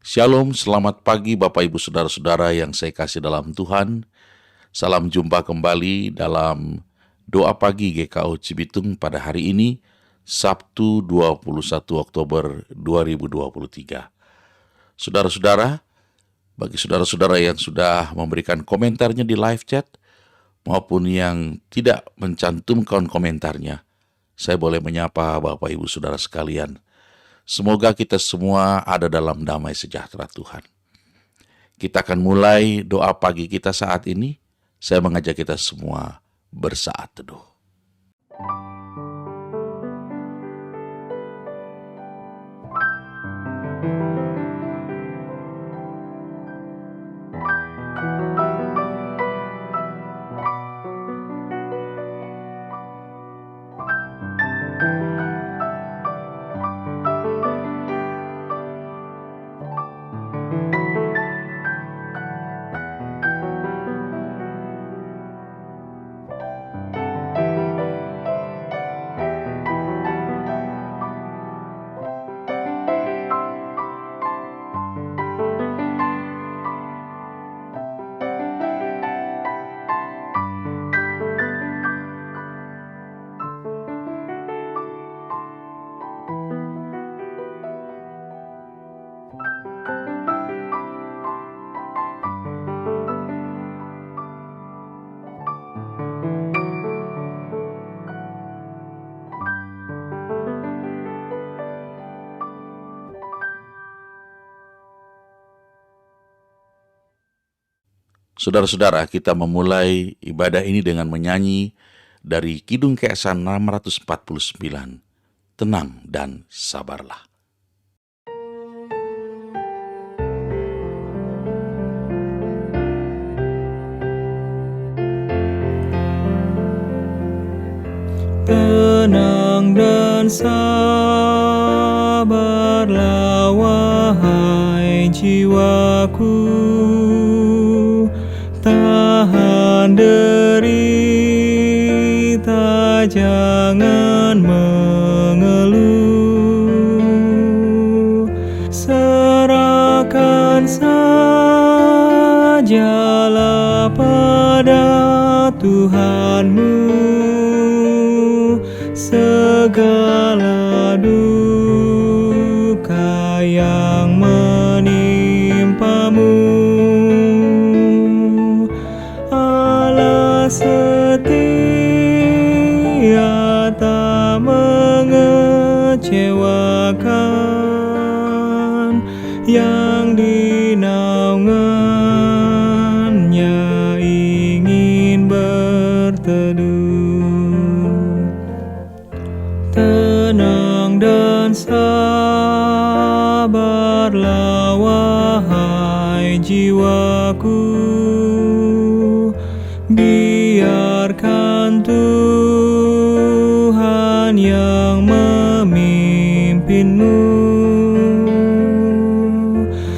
Shalom, selamat pagi Bapak Ibu Saudara-saudara yang saya kasih dalam Tuhan. Salam jumpa kembali dalam doa pagi GKO Cibitung pada hari ini, Sabtu 21 Oktober 2023. Saudara-saudara, bagi saudara-saudara yang sudah memberikan komentarnya di live chat, maupun yang tidak mencantumkan komentarnya, saya boleh menyapa Bapak Ibu Saudara sekalian. Semoga kita semua ada dalam damai sejahtera Tuhan. Kita akan mulai doa pagi kita saat ini. Saya mengajak kita semua bersaat teduh. Saudara-saudara, kita memulai ibadah ini dengan menyanyi dari Kidung Keesan 649, Tenang dan Sabarlah. Tenang dan sabarlah wahai jiwaku, tahan derita, jangan mengeluh. Serahkan sajalah pada Tuhanmu segala duka yang menimpamu. Allah setia, tak mengecewakan, yang di naungannya ingin berteduh. Tenang dan sabarlah wahai jiwaku, biarkan Tuhan yang memimpinmu,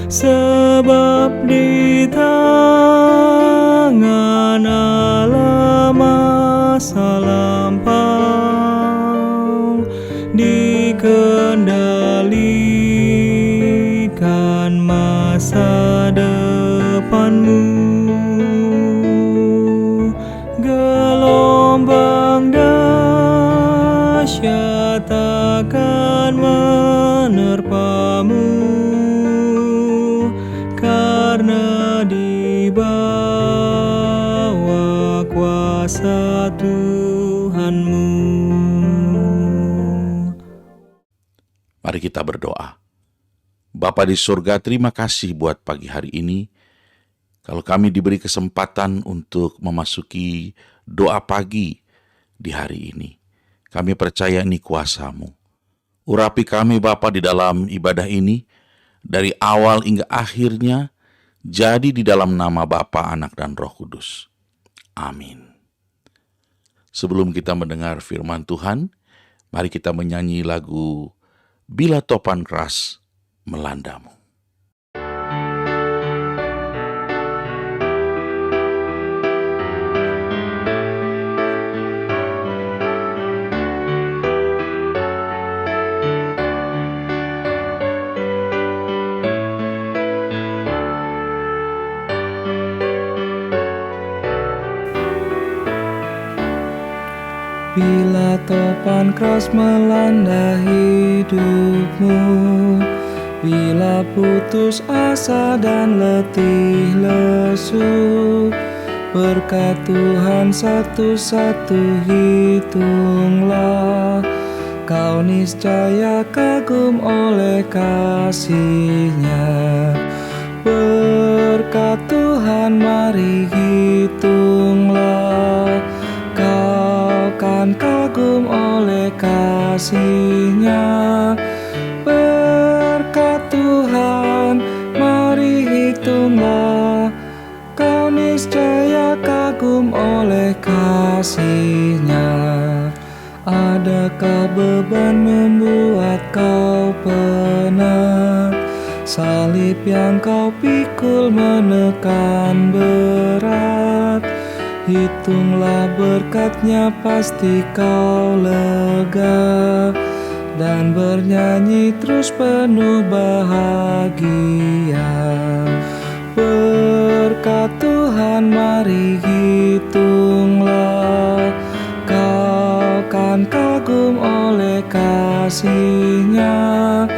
sebab di tangan Allah masa lampau dikendalikan masa depanmu. Gelombang dahsyat akan menerpamu, karena di bawah kuasa Tuhanmu. Mari kita berdoa. Bapa di surga, terima kasih buat pagi hari ini. Kalau kami diberi kesempatan untuk memasuki doa pagi di hari ini, kami percaya ini kuasa-Mu. Urapi kami Bapa di dalam ibadah ini, dari awal hingga akhirnya, jadi di dalam nama Bapa, Anak, dan Roh Kudus. Amin. Sebelum kita mendengar firman Tuhan, mari kita menyanyi lagu Bila Topan Keras Melandamu. Hujan keras melanda hidupmu, bila putus asa dan letih lesu, berkat Tuhan satu-satu hitunglah, kau niscaya kagum oleh kasih-Nya. Berkat Tuhan mari hitunglah, kau kan kagum oleh kasih-Nya. Berkat Tuhan mari hitunglah, kau niscaya kagum oleh kasih-Nya. Adakah beban membuat kau penat? Salib yang kau pikul menekan berat. Hitunglah berkat-Nya, pasti kau lega, dan bernyanyi terus penuh bahagia. Berkat Tuhan mari hitunglah, kau kan kagum oleh kasih-Nya.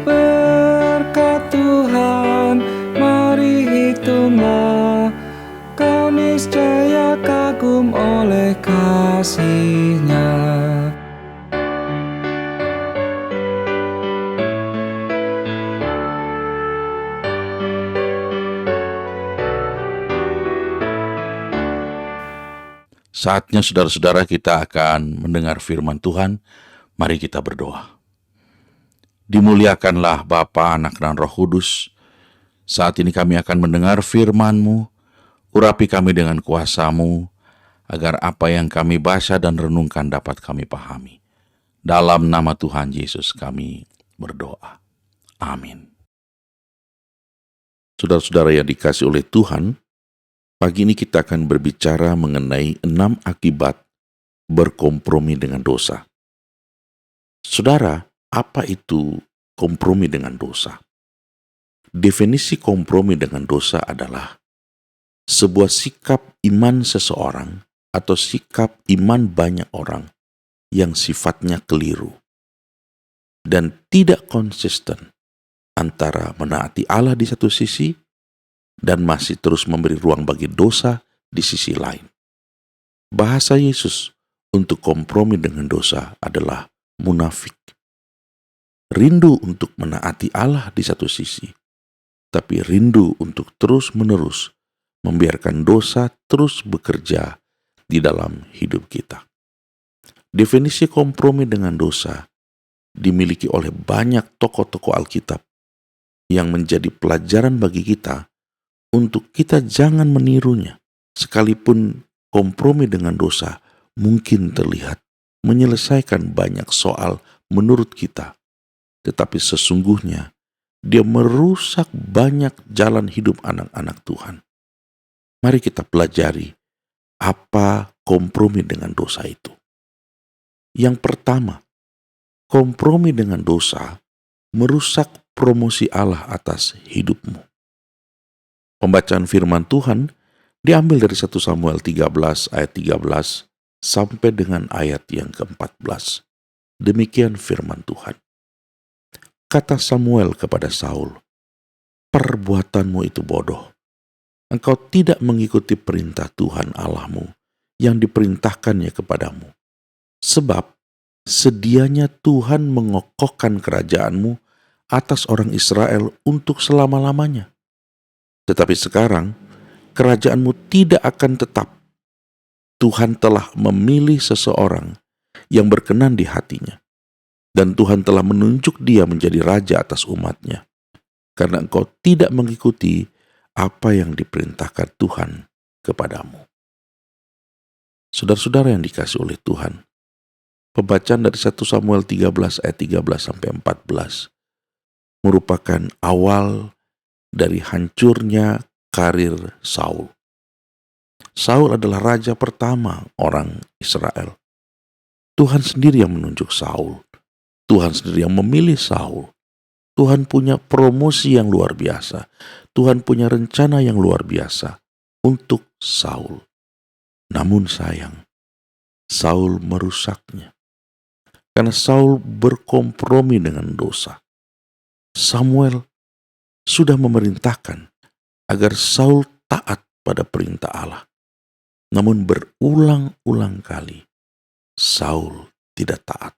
Berkat Tuhan mari hitunglah, kau niscaya kagum oleh kasih-Nya. Saatnya saudara-saudara kita akan mendengar firman Tuhan. Mari kita berdoa. Dimuliakanlah Bapa, Anak, dan Roh Kudus. Saat ini kami akan mendengar firman-Mu. Urapi kami dengan kuasa-Mu, agar apa yang kami baca dan renungkan dapat kami pahami. Dalam nama Tuhan Yesus kami berdoa. Amin. Saudara-saudara yang dikasihi oleh Tuhan, pagi ini kita akan berbicara mengenai 6 akibat berkompromi dengan dosa. Saudara, apa itu kompromi dengan dosa? Definisi kompromi dengan dosa adalah sebuah sikap iman seseorang atau sikap iman banyak orang yang sifatnya keliru dan tidak konsisten antara menaati Allah di satu sisi dan masih terus memberi ruang bagi dosa di sisi lain. Bahasa Yesus untuk kompromi dengan dosa adalah munafik. Rindu untuk menaati Allah di satu sisi, tapi rindu untuk terus-menerus membiarkan dosa terus bekerja di dalam hidup kita. Definisi kompromi dengan dosa dimiliki oleh banyak tokoh-tokoh Alkitab yang menjadi pelajaran bagi kita untuk kita jangan menirunya, sekalipun kompromi dengan dosa mungkin terlihat menyelesaikan banyak soal menurut kita, tetapi sesungguhnya dia merusak banyak jalan hidup anak-anak Tuhan. Mari kita pelajari apa kompromi dengan dosa itu. Yang pertama, kompromi dengan dosa merusak promosi Allah atas hidupmu. Pembacaan firman Tuhan diambil dari 1 Samuel 13 ayat 13 sampai dengan ayat yang ke-14. Demikian firman Tuhan. Kata Samuel kepada Saul, "Perbuatanmu itu bodoh. Engkau tidak mengikuti perintah Tuhan Allahmu yang diperintahkannya kepadamu. Sebab sedianya Tuhan mengokohkan kerajaanmu atas orang Israel untuk selama-lamanya. Tetapi sekarang kerajaanmu tidak akan tetap. Tuhan telah memilih seseorang yang berkenan di hatinya, dan Tuhan telah menunjuk dia menjadi raja atas umatnya, karena engkau tidak mengikuti apa yang diperintahkan Tuhan kepadamu." Saudara-saudara yang dikasihi oleh Tuhan, pembacaan dari 1 Samuel 13 ayat 13 sampai 14 merupakan awal dari hancurnya karir Saul. Saul adalah raja pertama orang Israel. Tuhan sendiri yang menunjuk Saul. Tuhan sendiri yang memilih Saul. Tuhan punya promosi yang luar biasa. Tuhan punya rencana yang luar biasa untuk Saul. Namun sayang, Saul merusaknya. Karena Saul berkompromi dengan dosa. Samuel sudah memerintahkan agar Saul taat pada perintah Allah. Namun berulang-ulang kali Saul tidak taat.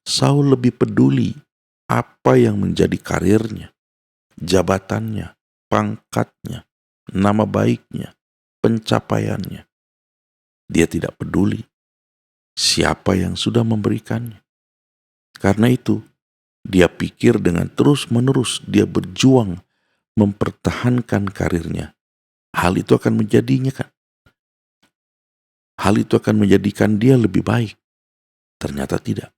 Saul lebih peduli apa yang menjadi karirnya, jabatannya, pangkatnya, nama baiknya, pencapaiannya. Dia tidak peduli siapa yang sudah memberikannya. Karena itu, dia pikir dengan terus-menerus dia berjuang mempertahankan karirnya. Hal itu akan menjadikan dia lebih baik. Ternyata tidak.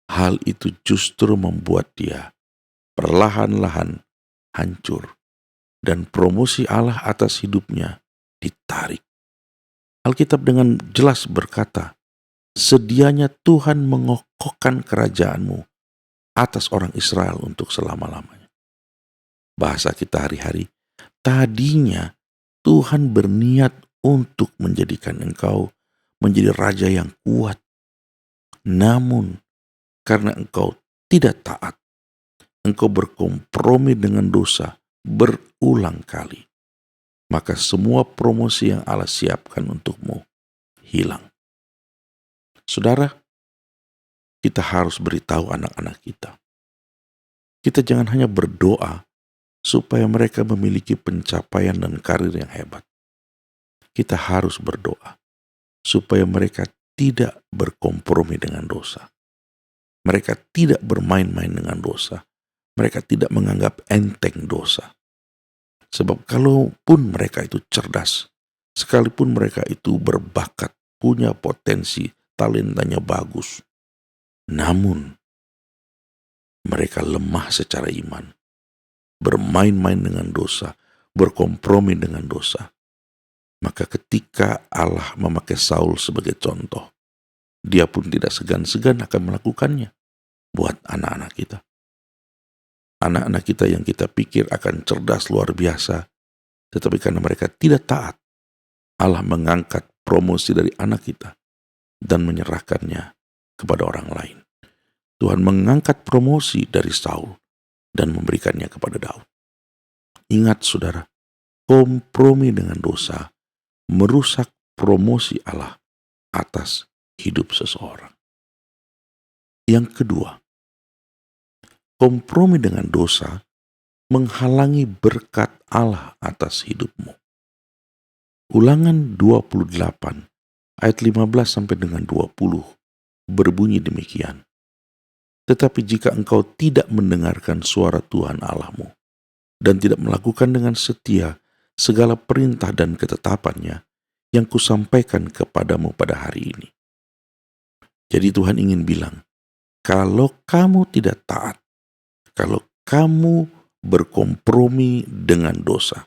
Hal itu justru membuat dia perlahan-lahan hancur dan promosi Allah atas hidupnya ditarik. Alkitab dengan jelas berkata, sedianya Tuhan mengokohkan kerajaanmu atas orang Israel untuk selama-lamanya. Bahasa kita hari-hari, tadinya Tuhan berniat untuk menjadikan engkau menjadi raja yang kuat. Namun, karena engkau tidak taat, engkau berkompromi dengan dosa berulang kali, maka semua promosi yang Allah siapkan untukmu hilang. Saudara, kita harus beritahu anak-anak kita. Kita jangan hanya berdoa supaya mereka memiliki pencapaian dan karir yang hebat. Kita harus berdoa supaya mereka tidak berkompromi dengan dosa. Mereka tidak bermain-main dengan dosa. Mereka tidak menganggap enteng dosa. Sebab kalaupun mereka itu cerdas, sekalipun mereka itu berbakat, punya potensi, talentanya bagus, namun mereka lemah secara iman, bermain-main dengan dosa, berkompromi dengan dosa. Maka ketika Allah memakai Saul sebagai contoh, dia pun tidak segan-segan akan melakukannya buat anak-anak kita. Anak-anak kita yang kita pikir akan cerdas luar biasa, tetapi karena mereka tidak taat, Allah mengangkat promosi dari anak kita dan menyerahkannya kepada orang lain. Tuhan mengangkat promosi dari Saul dan memberikannya kepada Daud. Ingat saudara, kompromi dengan dosa merusak promosi Allah atas hidup seseorang. Yang kedua, kompromi dengan dosa menghalangi berkat Allah atas hidupmu. Ulangan 28 ayat 15 sampai dengan 20 berbunyi demikian. Tetapi jika engkau tidak mendengarkan suara Tuhan Allahmu dan tidak melakukan dengan setia segala perintah dan ketetapannya yang kusampaikan kepadamu pada hari ini. Jadi Tuhan ingin bilang, kalau kamu tidak taat, kalau kamu berkompromi dengan dosa,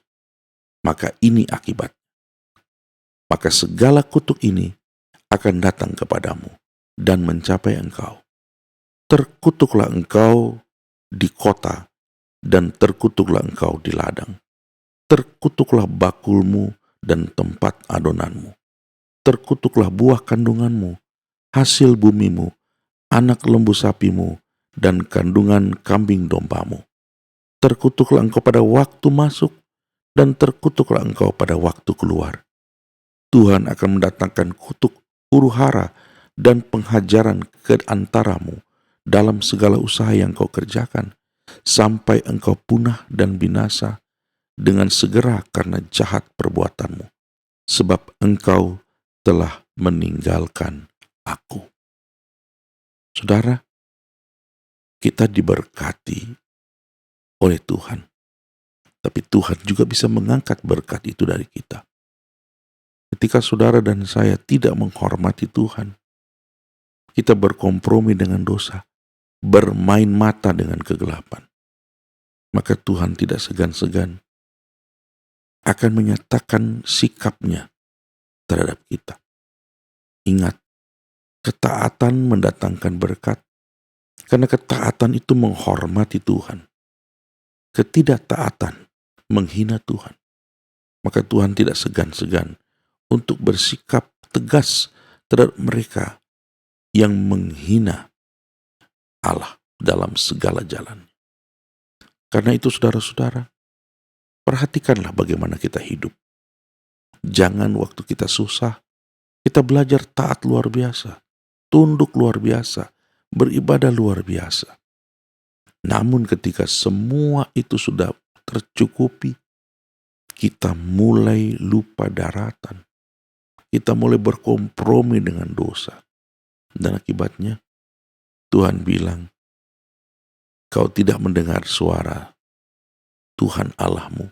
maka ini akibat. Maka segala kutuk ini akan datang kepadamu dan mencapai engkau. Terkutuklah engkau di kota dan terkutuklah engkau di ladang. Terkutuklah bakulmu dan tempat adonanmu. Terkutuklah buah kandunganmu, hasil bumimu, anak lembu sapimu, dan kandungan kambing dombamu. Terkutuklah engkau pada waktu masuk, dan terkutuklah engkau pada waktu keluar. Tuhan akan mendatangkan kutuk huru-hara dan penghajaran ke antaramu dalam segala usaha yang kau kerjakan, sampai engkau punah dan binasa dengan segera karena jahat perbuatanmu, sebab engkau telah meninggalkan aku. Saudara, kita diberkati oleh Tuhan, tapi Tuhan juga bisa mengangkat berkat itu dari kita. Ketika saudara dan saya tidak menghormati Tuhan, kita berkompromi dengan dosa, bermain mata dengan kegelapan, maka Tuhan tidak segan-segan akan menyatakan sikapnya terhadap kita. Ingat, ketaatan mendatangkan berkat, karena ketaatan itu menghormati Tuhan. Ketidaktaatan menghina Tuhan. Maka Tuhan tidak segan-segan untuk bersikap tegas terhadap mereka yang menghina Allah dalam segala jalan. Karena itu saudara-saudara, perhatikanlah bagaimana kita hidup. Jangan waktu kita susah, kita belajar taat luar biasa, tunduk luar biasa, beribadah luar biasa. Namun ketika semua itu sudah tercukupi, kita mulai lupa daratan. Kita mulai berkompromi dengan dosa. Dan akibatnya Tuhan bilang, kau tidak mendengar suara Tuhan Allahmu,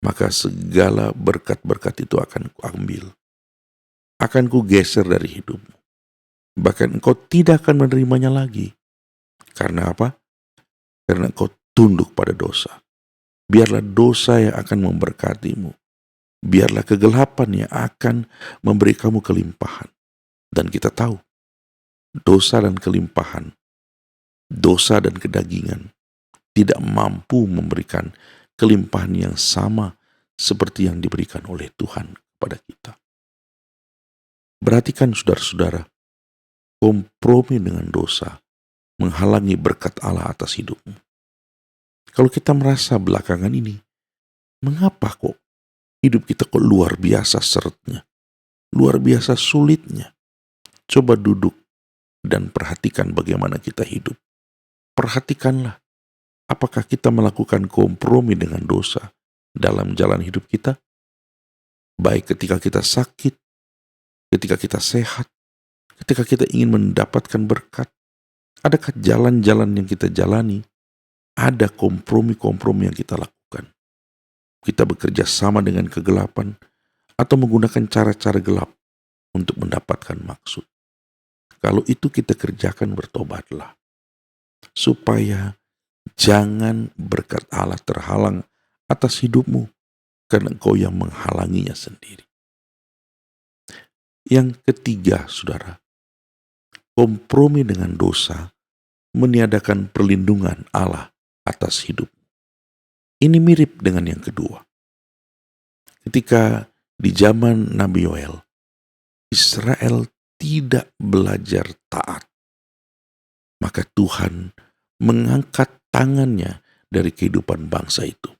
maka segala berkat-berkat itu akan kuambil. Akan kugeser dari hidupmu. Bahkan engkau tidak akan menerimanya lagi. Karena apa? Karena engkau tunduk pada dosa. Biarlah dosa yang akan memberkatimu. Biarlah kegelapan yang akan memberi kamu kelimpahan. Dan kita tahu, dosa dan kelimpahan, dosa dan kedagingan tidak mampu memberikan kelimpahan yang sama seperti yang diberikan oleh Tuhan kepada kita. Perhatikan saudara-saudara, kompromi dengan dosa menghalangi berkat Allah atas hidupmu. Kalau kita merasa belakangan ini, mengapa kok hidup kita kok luar biasa seretnya, luar biasa sulitnya? Coba duduk dan perhatikan bagaimana kita hidup. Perhatikanlah, apakah kita melakukan kompromi dengan dosa dalam jalan hidup kita? Baik ketika kita sakit, ketika kita sehat, ketika kita ingin mendapatkan berkat. Adakah jalan-jalan yang kita jalani, ada kompromi-kompromi yang kita lakukan? Kita bekerja sama dengan kegelapan atau menggunakan cara-cara gelap untuk mendapatkan maksud. Kalau itu kita kerjakan, bertobatlah. Supaya jangan berkat Allah terhalang atas hidupmu, karena engkau yang menghalanginya sendiri. Yang ketiga, saudara, kompromi dengan dosa meniadakan perlindungan Allah atas hidup. Ini mirip dengan yang kedua. Ketika di zaman Nabi Yoel, Israel tidak belajar taat, maka Tuhan mengangkat tangannya dari kehidupan bangsa itu.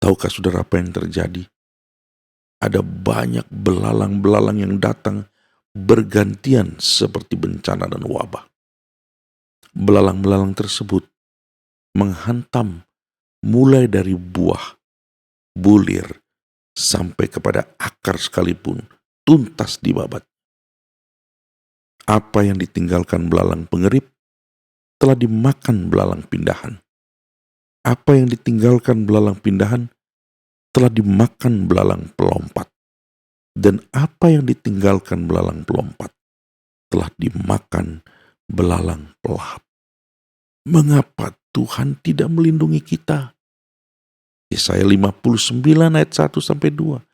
Tahukah saudara apa yang terjadi? Ada banyak belalang-belalang yang datang bergantian seperti bencana dan wabah. Belalang-belalang tersebut menghantam mulai dari buah, bulir, sampai kepada akar sekalipun, tuntas dibabat. Apa yang ditinggalkan belalang pengerip telah dimakan belalang pindahan. Apa yang ditinggalkan belalang pindahan telah dimakan belalang pelompat. Dan apa yang ditinggalkan belalang pelompat telah dimakan belalang pelahap. Mengapa Tuhan tidak melindungi kita? Yesaya 59 ayat 1-2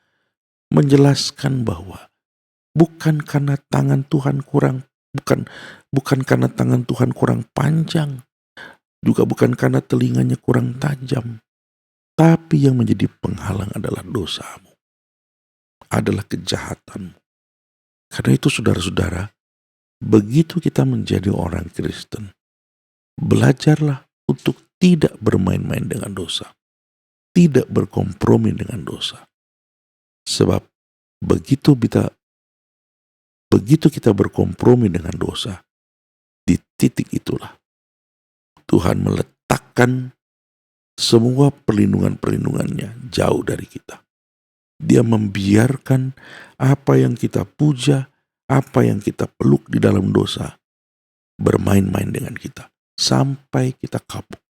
menjelaskan bahwa bukan karena tangan Tuhan bukan karena tangan Tuhan kurang panjang, juga bukan karena telinganya kurang tajam, tapi yang menjadi penghalang adalah dosamu, adalah kejahatanmu. Karena itu saudara-saudara, begitu kita menjadi orang Kristen, belajarlah untuk tidak bermain-main dengan dosa, tidak berkompromi dengan dosa. Sebab begitu kita berkompromi dengan dosa, di titik itulah Tuhan meletakkan semua perlindungan-perlindungannya jauh dari kita. Dia membiarkan apa yang kita puja, apa yang kita peluk di dalam dosa, bermain-main dengan kita, sampai kita kapok.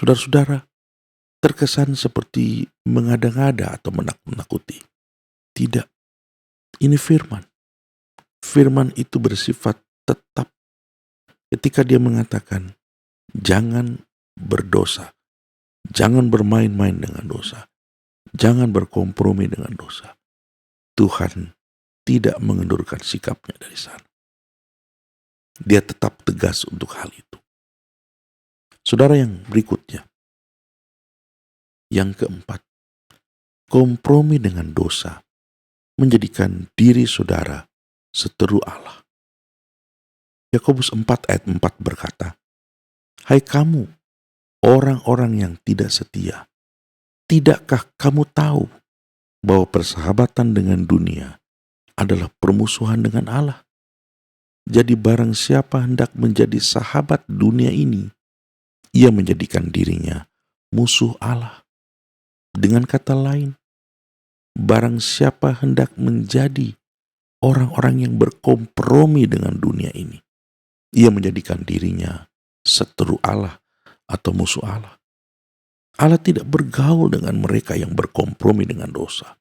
Saudara-saudara, terkesan seperti mengada-ngada atau menakut-nakuti. Tidak. Ini firman. Firman itu bersifat tetap. Ketika dia mengatakan, jangan berdosa. Jangan bermain-main dengan dosa. Jangan berkompromi dengan dosa. Tuhan tidak mengendurkan sikapnya dari sana. Dia tetap tegas untuk hal itu. Saudara, yang berikutnya. Yang keempat, kompromi dengan dosa menjadikan diri saudara seteru Allah. Yakobus 4 ayat 4 berkata, "Hai kamu, orang-orang yang tidak setia, tidakkah kamu tahu bahwa persahabatan dengan dunia adalah permusuhan dengan Allah? Jadi barang siapa hendak menjadi sahabat dunia ini, ia menjadikan dirinya musuh Allah. Dengan kata lain, barang siapa hendak menjadi orang-orang yang berkompromi dengan dunia ini, ia menjadikan dirinya seteru Allah atau musuh Allah. Allah tidak bergaul dengan mereka yang berkompromi dengan dosa.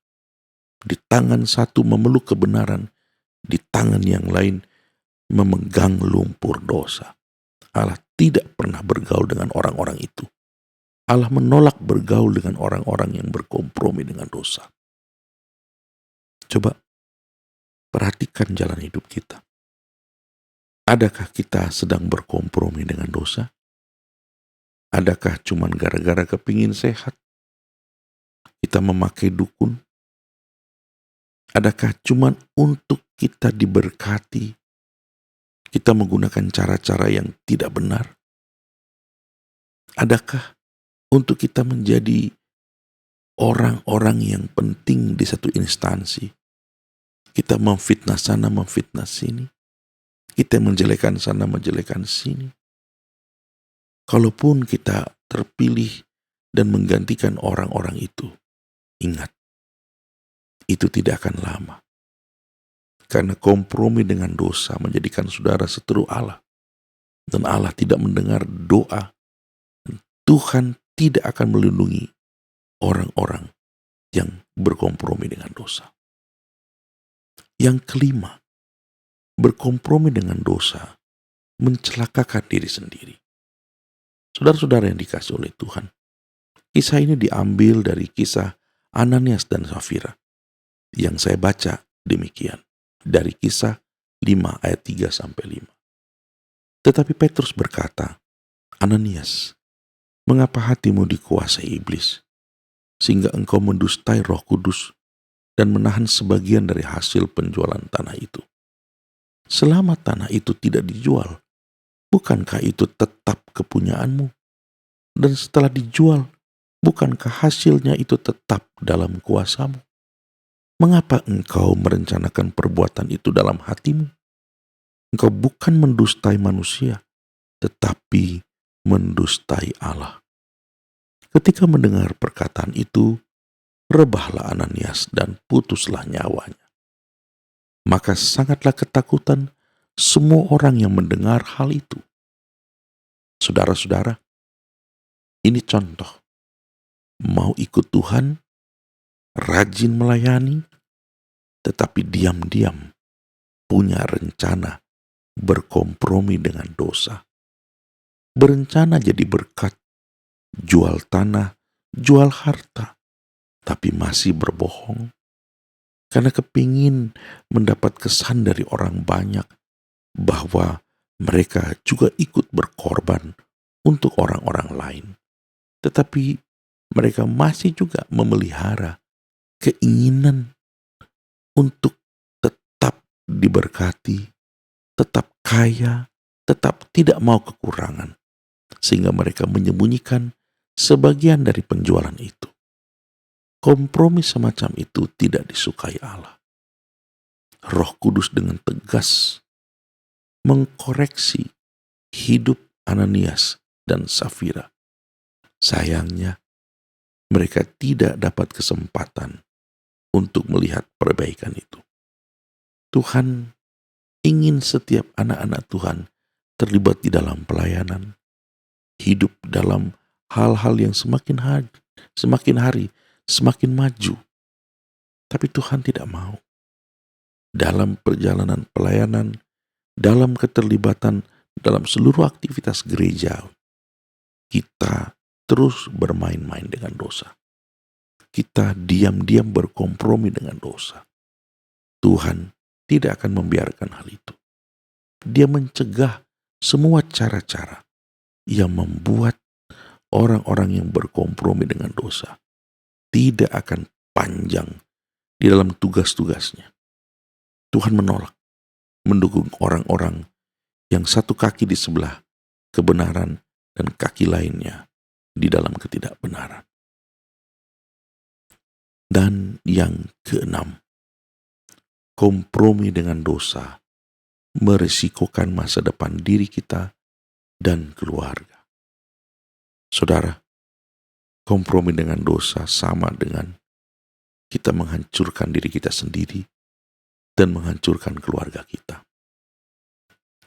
Di tangan satu memeluk kebenaran, di tangan yang lain memegang lumpur dosa. Allah tidak pernah bergaul dengan orang-orang itu. Allah menolak bergaul dengan orang-orang yang berkompromi dengan dosa. Coba perhatikan jalan hidup kita. Adakah kita sedang berkompromi dengan dosa? Adakah cuman gara-gara kepingin sehat kita memakai dukun? Adakah cuman untuk kita diberkati kita menggunakan cara-cara yang tidak benar? Adakah untuk kita menjadi orang-orang yang penting di satu instansi, kita memfitnah sana, memfitnah sini, kita menjelekan sana, menjelekan sini? Kalaupun kita terpilih dan menggantikan orang-orang itu, ingat, itu tidak akan lama. Karena kompromi dengan dosa menjadikan saudara seteru Allah. Dan Allah tidak mendengar doa. Tuhan tidak akan melindungi orang-orang yang berkompromi dengan dosa. Yang kelima, berkompromi dengan dosa mencelakakan diri sendiri. Saudara-saudara yang dikasih oleh Tuhan, kisah ini diambil dari kisah Ananias dan Safira yang saya baca demikian dari kisah 5 ayat 3-5. Tetapi Petrus berkata, "Ananias, mengapa hatimu dikuasai iblis, sehingga engkau mendustai Roh Kudus dan menahan sebagian dari hasil penjualan tanah itu? Selama tanah itu tidak dijual, bukankah itu tetap kepunyaanmu? Dan setelah dijual, bukankah hasilnya itu tetap dalam kuasamu? Mengapa engkau merencanakan perbuatan itu dalam hatimu? Engkau bukan mendustai manusia, tetapi mendustai Allah." Ketika mendengar perkataan itu, rebahlah Ananias dan putuslah nyawanya. Maka sangatlah ketakutan semua orang yang mendengar hal itu. Saudara-saudara, ini contoh. Mau ikut Tuhan, rajin melayani, tetapi diam-diam punya rencana berkompromi dengan dosa. Berencana jadi berkat, jual tanah, jual harta, tapi masih berbohong. Karena kepingin mendapat kesan dari orang banyak bahwa mereka juga ikut berkorban untuk orang-orang lain. Tetapi mereka masih juga memelihara keinginan untuk tetap diberkati, tetap kaya, tetap tidak mau kekurangan. Sehingga mereka menyembunyikan sebagian dari penjualan itu. Kompromi semacam itu tidak disukai Allah. Roh Kudus dengan tegas mengkoreksi hidup Ananias dan Safira. Sayangnya, mereka tidak dapat kesempatan untuk melihat perbaikan itu. Tuhan ingin setiap anak-anak Tuhan terlibat di dalam pelayanan, hidup dalam hal-hal yang semakin hari semakin maju. Tapi Tuhan tidak mau. Dalam perjalanan pelayanan, dalam keterlibatan dalam seluruh aktivitas gereja, kita terus bermain-main dengan dosa. Kita diam-diam berkompromi dengan dosa. Tuhan tidak akan membiarkan hal itu. Dia mencegah semua cara-cara yang membuat orang-orang yang berkompromi dengan dosa tidak akan panjang di dalam tugas-tugasnya. Tuhan menolak. mendukung orang-orang yang satu kaki di sebelah kebenaran dan kaki lainnya di dalam ketidakbenaran. Dan yang keenam, kompromi dengan dosa meresikokan masa depan diri kita dan keluarga. Saudara, kompromi dengan dosa sama dengan kita menghancurkan diri kita sendiri dan menghancurkan keluarga kita.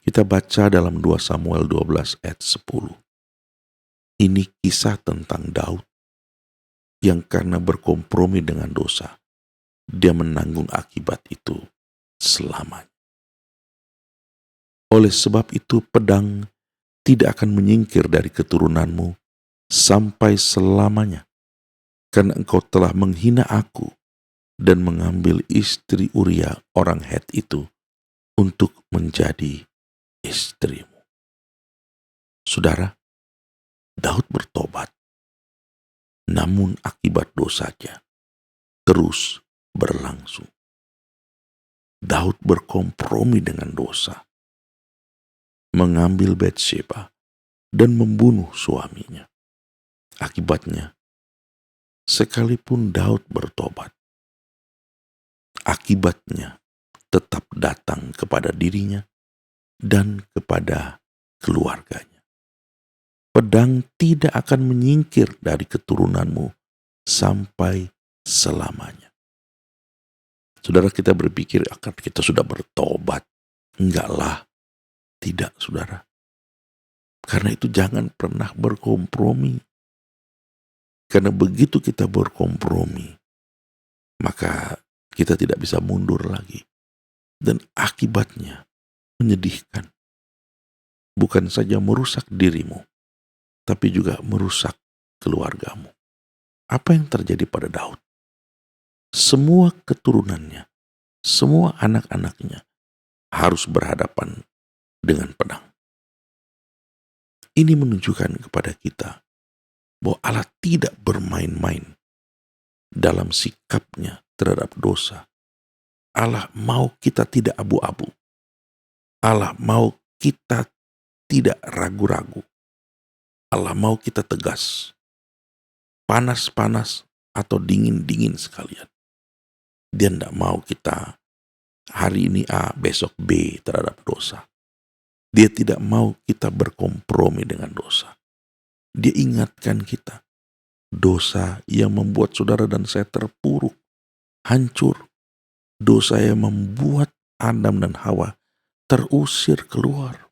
Kita baca dalam 2 Samuel 12 ayat 10. Ini kisah tentang Daud yang karena berkompromi dengan dosa, dia menanggung akibat itu selamanya. Oleh sebab itu pedang tidak akan menyingkir dari keturunanmu sampai selamanya, karena engkau telah menghina aku dan mengambil istri Uria orang Het itu untuk menjadi istrimu. Saudara, Daud bertobat, namun akibat dosanya terus berlangsung. Daud berkompromi dengan dosa, mengambil Batsheba dan membunuh suaminya. Akibatnya, sekalipun Daud bertobat, akibatnya tetap datang kepada dirinya dan kepada keluarganya. Pedang tidak akan menyingkir dari keturunanmu sampai selamanya. Saudara, kita berpikir akan kita sudah bertobat. Enggaklah. Tidak, saudara. Karena itu jangan pernah berkompromi. Karena begitu kita berkompromi, maka kita tidak bisa mundur lagi. Dan akibatnya menyedihkan. Bukan saja merusak dirimu, tapi juga merusak keluargamu. Apa yang terjadi pada Daud? Semua keturunannya, semua anak-anaknya harus berhadapan dengan pedang. Ini menunjukkan kepada kita bahwa Allah tidak bermain-main dalam sikapnya terhadap dosa. Allah mau kita tidak abu-abu. Allah mau kita tidak ragu-ragu. Allah mau kita tegas, panas-panas atau dingin-dingin sekalian. Dia tidak mau kita hari ini A, besok B terhadap dosa. Dia tidak mau kita berkompromi dengan dosa. Dia ingatkan kita, dosa yang membuat saudara dan saya terpuruk, hancur. Dosa yang membuat Adam dan Hawa terusir keluar.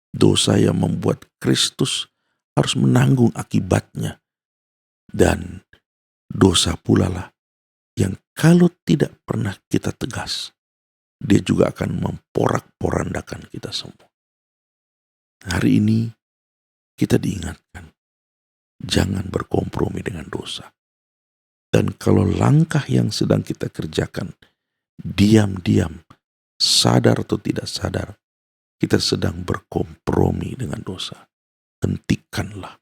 Dosa yang membuat Kristus harus menanggung akibatnya. Dan dosa pula lah yang kalau tidak pernah kita tegas, dia juga akan memporak-porandakan kita semua. Hari ini kita diingatkan, jangan berkompromi dengan dosa. Dan kalau langkah yang sedang kita kerjakan, diam-diam, sadar atau tidak sadar, kita sedang berkompromi dengan dosa. Hentikanlah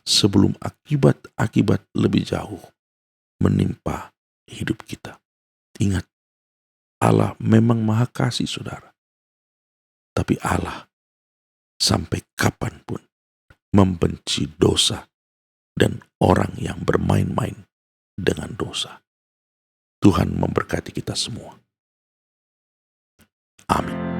sebelum akibat-akibat lebih jauh menimpa hidup kita. Ingat, Allah memang maha kasih saudara. Tapi Allah sampai kapanpun membenci dosa dan orang yang bermain-main dengan dosa. Tuhan memberkati kita semua. Amin.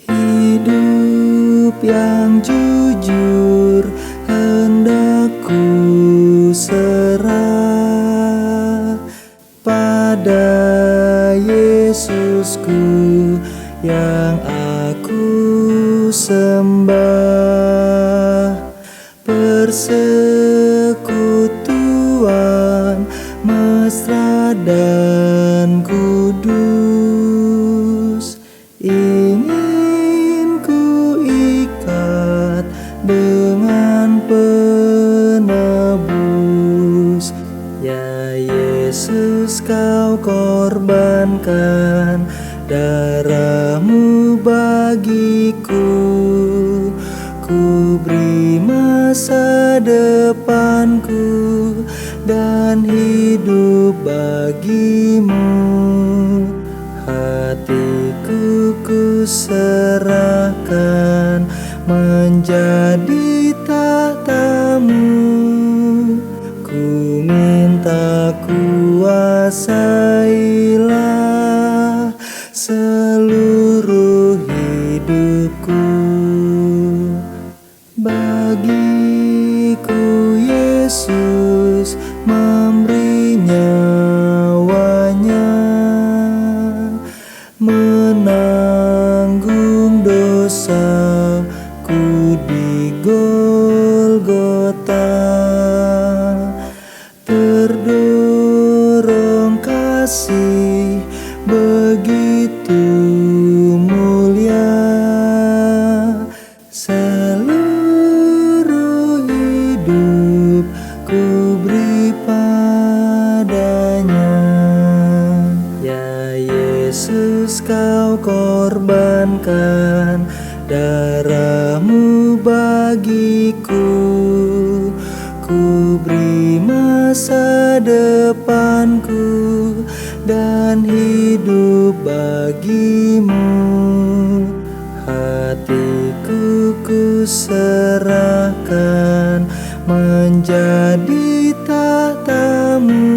Hidup yang jujur hendak ku serah pada Yesusku yang aku sembah. Persekutuan mesra dan kudus ingin ku ikat dengan penebus. Ya Yesus, korbankan darahmu bagiku. Ku beri masa depanku dan hidup bagimu. Hatiku ku serahkan menjadi tahtamu. Ku minta kuasailah seluruh hidupku. Bagiku Yesus memberi nyawanya, menanggung dosaku di Golgota. Terdorong kasih begitu mulia, seluruh hidup ku beri padanya. Ya Yesus, kau korbankan darahmu bagiku. Ku beri masa depanku dan hidup bagimu. Hatiku ku serahkan menjadi tahtamu.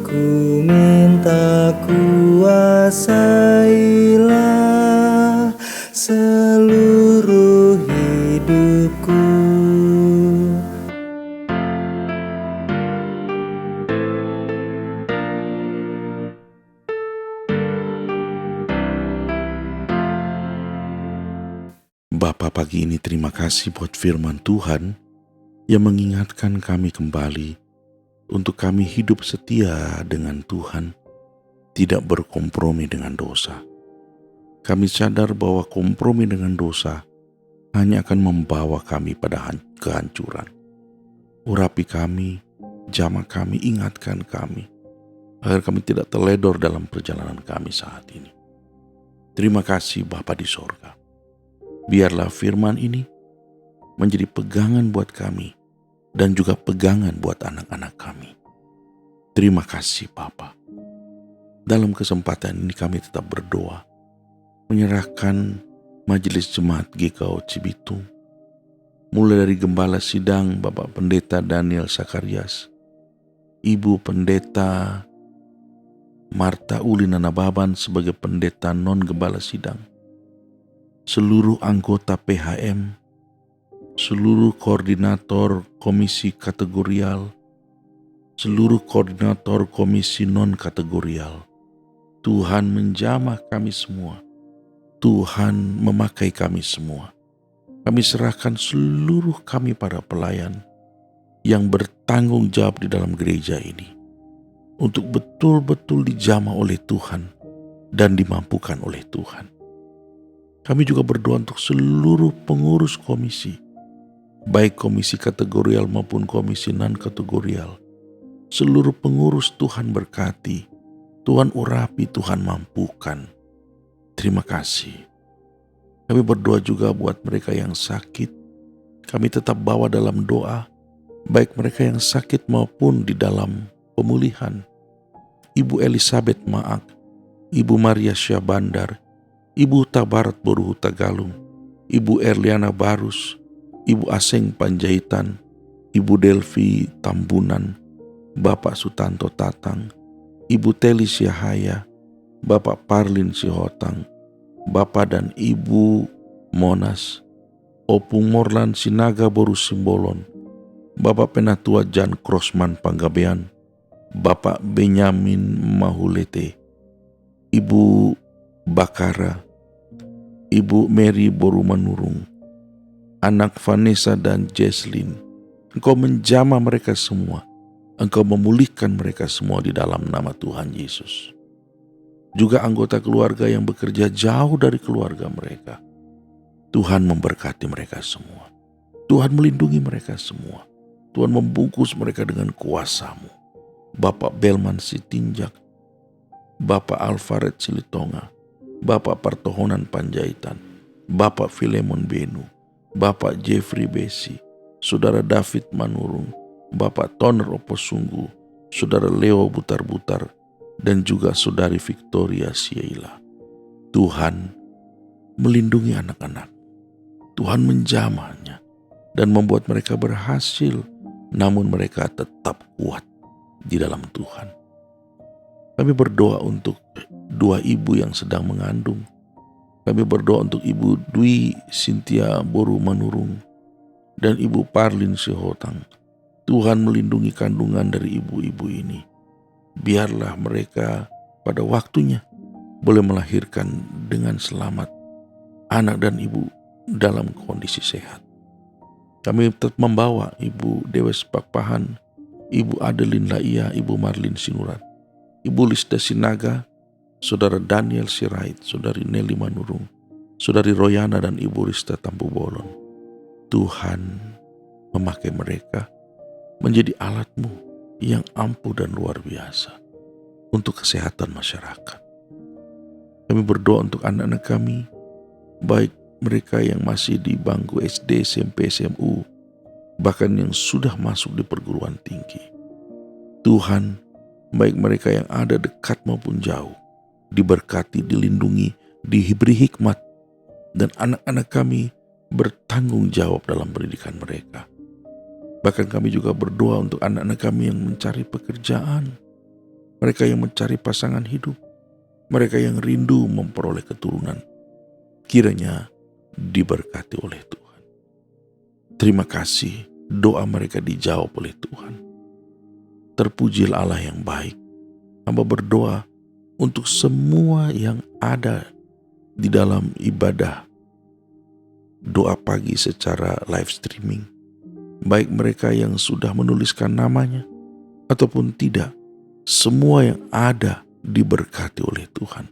Ku minta kuasailah seluruh hidupku. Bapa, pagi ini terima kasih buat firman Tuhan yang mengingatkan kami kembali untuk kami hidup setia dengan Tuhan, tidak berkompromi dengan dosa. Kami sadar bahwa kompromi dengan dosa hanya akan membawa kami pada kehancuran. Urapi kami, jamah kami, ingatkan kami, agar kami tidak teledor dalam perjalanan kami saat ini. Terima kasih Bapa di sorga. Biarlah firman ini menjadi pegangan buat kami dan juga pegangan buat anak-anak kami. Terima kasih Bapa. Dalam kesempatan ini kami tetap berdoa, menyerahkan Majelis Jemaat GKO Cibitung, mulai dari Gembala Sidang Bapak Pendeta Daniel Sakarias, Ibu Pendeta Marta Uli Nanababan sebagai Pendeta Non-Gembala Sidang, seluruh anggota PHM, seluruh koordinator komisi kategorial, seluruh koordinator komisi non-kategorial. Tuhan menjamah kami semua. Tuhan memakai kami semua. Kami serahkan seluruh kami para pelayan yang bertanggung jawab di dalam gereja ini untuk betul-betul dijamah oleh Tuhan dan dimampukan oleh Tuhan. Kami juga berdoa untuk seluruh pengurus komisi, baik komisi kategorial maupun komisi non-kategorial. Seluruh pengurus Tuhan berkati, Tuhan urapi, Tuhan mampukan. Terima kasih. Kami berdoa juga buat mereka yang sakit. Kami tetap bawa dalam doa, baik mereka yang sakit maupun di dalam pemulihan. Ibu Elizabeth Maak, Ibu Maria Syabandar, Ibu Tabarat Boruhu Tagalung, Ibu Erliana Barus, Ibu Aseng Panjaitan, Ibu Delvi Tambunan, Bapak Sutanto Tatang, Ibu Teli Syahaya, Bapak Parlin Sihotang, Bapak dan Ibu Monas, Opung Morlan Sinaga Boru Simbolon, Bapak Penatua Jan Krosman Panggabean, Bapak Benyamin Mahulete, Ibu Bakara, Ibu Mary Boru Manurung, anak Vanessa dan Jesslyn. Engkau menjamah mereka semua. Engkau memulihkan mereka semua di dalam nama Tuhan Yesus. Juga anggota keluarga yang bekerja jauh dari keluarga mereka. Tuhan memberkati mereka semua. Tuhan melindungi mereka semua. Tuhan membungkus mereka dengan kuasa-Mu. Bapak Belman Sitinjak, Bapak Alfred Silitonga, Bapak Pertohonan Panjaitan, Bapak Filemon Benu, Bapak Jeffrey Besi, Saudara David Manurung, Bapak Toner Oposunggu, Saudara Leo Butar-Butar, dan juga Saudari Victoria Sieila. Tuhan melindungi anak-anak. Tuhan menjamahnya dan membuat mereka berhasil, namun mereka tetap kuat di dalam Tuhan. Kami berdoa untuk dua ibu yang sedang mengandung. Kami berdoa untuk Ibu Dwi Cynthia Boru Manurung dan Ibu Parlin Sihotang. Tuhan melindungi kandungan dari ibu-ibu ini. Biarlah mereka pada waktunya boleh melahirkan dengan selamat, anak dan ibu dalam kondisi sehat. Kami tetap membawa Ibu Dewes Pakpahan, Ibu Adeline Laia, Ibu Marlin Sinurat, Ibu Lisda Sinaga, Saudara Daniel Sirait, Saudari Nelly Manurung, Saudari Royana dan Ibu Rista Tampu Bolon. Tuhan memakai mereka menjadi alat-Mu yang ampuh dan luar biasa untuk kesehatan masyarakat. Kami berdoa untuk anak-anak kami, baik mereka yang masih di bangku SD, SMP, SMU, bahkan yang sudah masuk di perguruan tinggi. Tuhan, baik mereka yang ada dekat maupun jauh, diberkati, dilindungi, diberi hikmat, dan anak-anak kami bertanggung jawab dalam pendidikan mereka. Bahkan kami juga berdoa untuk anak-anak kami yang mencari pekerjaan, mereka yang mencari pasangan hidup, mereka yang rindu memperoleh keturunan. Kiranya diberkati oleh Tuhan. Terima kasih, doa mereka dijawab oleh Tuhan. Terpujilah Allah yang baik. Hamba berdoa untuk semua yang ada di dalam ibadah doa pagi secara live streaming, baik mereka yang sudah menuliskan namanya ataupun tidak, semua yang ada diberkati oleh Tuhan.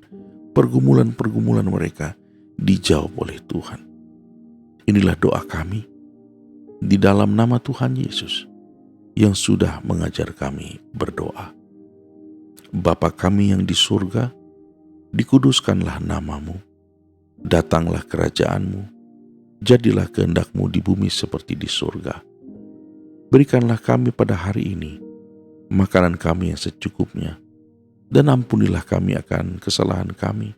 Pergumulan-pergumulan mereka dijawab oleh Tuhan. Inilah doa kami di dalam nama Tuhan Yesus yang sudah mengajar kami berdoa. Bapa kami yang di surga, dikuduskanlah nama-Mu, datanglah kerajaan-Mu, jadilah kehendak-Mu di bumi seperti di surga. Berikanlah kami pada hari ini makanan kami yang secukupnya, dan ampunilah kami akan kesalahan kami,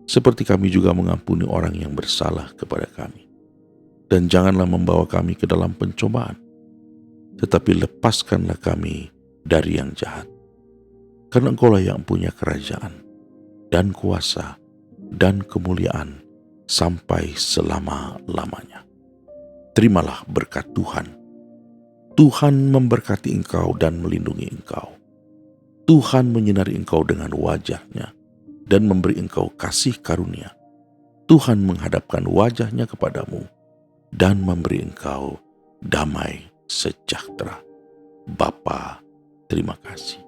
seperti kami juga mengampuni orang yang bersalah kepada kami. Dan janganlah membawa kami ke dalam pencobaan, tetapi lepaskanlah kami dari yang jahat. Karena Engkaulah yang punya kerajaan, dan kuasa, dan kemuliaan, sampai selama-lamanya. Terimalah berkat Tuhan. Tuhan memberkati engkau dan melindungi engkau. Tuhan menyinari engkau dengan wajah-Nya dan memberi engkau kasih karunia. Tuhan menghadapkan wajah-Nya kepadamu dan memberi engkau damai sejahtera. Bapa, terima kasih.